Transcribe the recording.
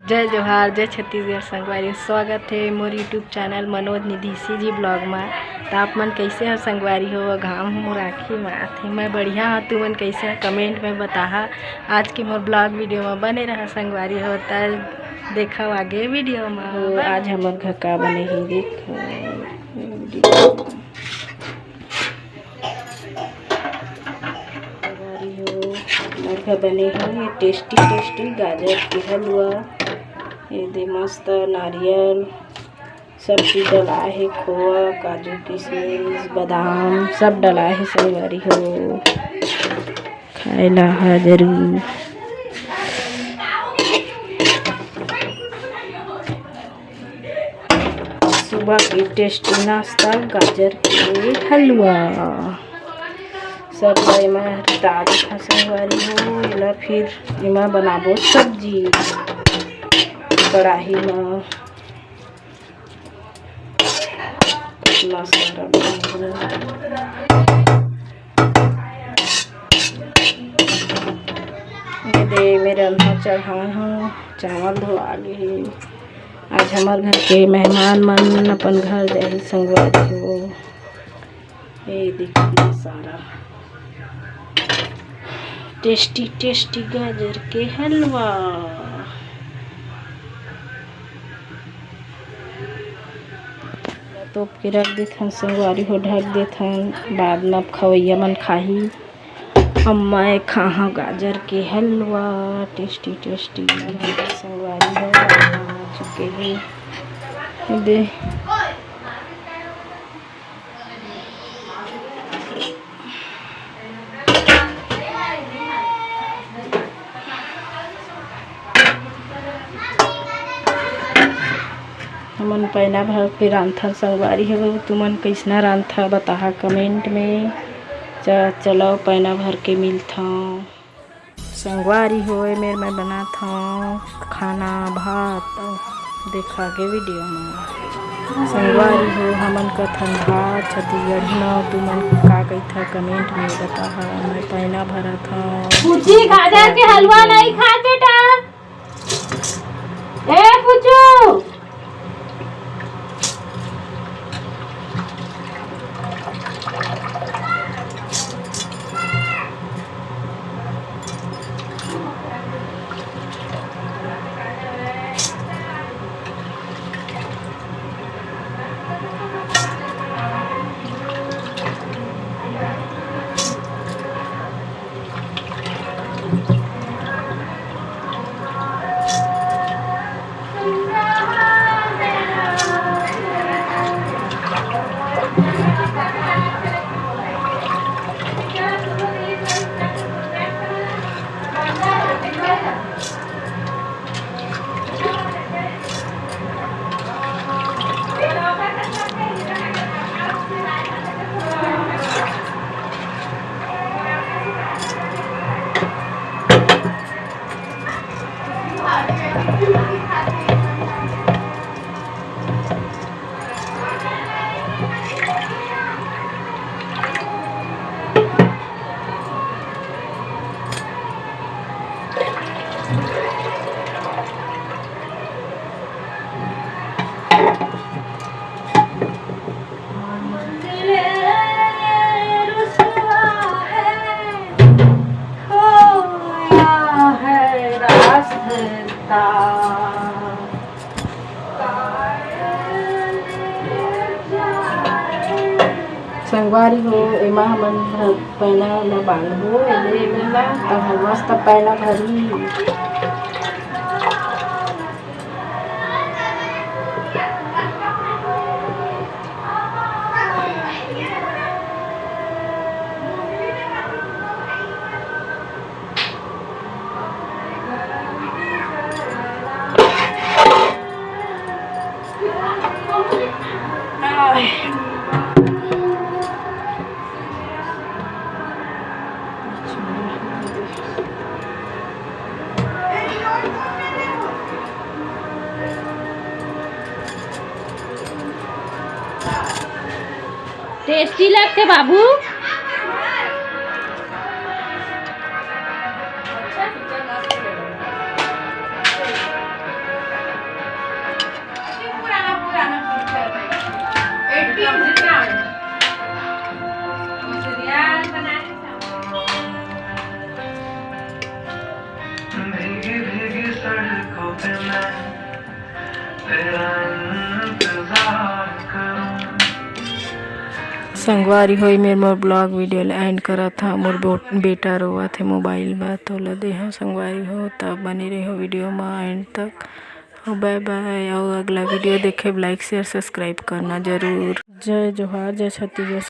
जय जोहार, जय छत्तीसगढ़ संगवारी। स्वागत है मोर YouTube channel Manoj Nidhi ji blog में। तो आप मन कैसे हो संगवारी हो? घाम हो राखी मात है, मैं बढ़िया हाँ। तू मन कैसे कमेंट में बताहा। आज के मोर ब्लॉग वीडियो में बने रहा संगवारी हो, तो देखा आगे वीडियो में। तो आज हमार घर का बने ही देख बने हैं टेस्टी गाजर के हलवा। ये दे मस्त नारियल सब चीज़ डला है, खोआ काजू किशमिश बादाम सब डला है संगवारी हो। खाएला है जरूर। सुबह की टेस्टी नाश्ता गाजर के हलवा सब में तारीफ संगवारी हो। इला फिर इमा बनाबो सब्जी कढ़ाई में। कितना सारा ये दे मेरे अंदर चढ़ाए हूँ, चावल धोआ लिए। आज हमारे घर के मेहमान मन अपन घर जाए संगवारी हो। ये देखिए सारा टेस्टी गाजर के हलवा। तोप के रख देथन संगवारी हो, ढक देथन। बाद में अब खवैया मन खाही। अम्मा खाहा गाजर के हलवा टेस्टी संगवारी हो। चुके हैं दे हमन पैना भर के रांधा संगवारी हो। तुमन कैसना रांधा बताहा कमेंट में। चलो पैना भर के मिलता संगवारी हो। मेरे मैं बनाता हूँ खाना भात, देखा के वीडियो में संगवारी हो। हमन कथन भात छत्तीसगढ़ी न। तुमन का कहता कमेंट में बताहा। मैं पैना भरा था। गाजर के हलवा नहीं खा बेटा। ए पूछू संगवारी हो। एमा हमन पैना ला बांधबो एला तब मस्त पैना भरी। टेस्टी लगते बाबू। संगवारी होई मेरे मोर ब्लॉग वीडियो ल एंड करा था। मोर बेटा रोआ थे मोबाइल बा तो ल देहा संगवारी हो, तब बने रही हो वीडियो में एंड तक। Bye bye. और अगला वीडियो देखे लाइक शेयर सब्सक्राइब करना जरूर। जय जोहार, जय छत्तीसगढ़।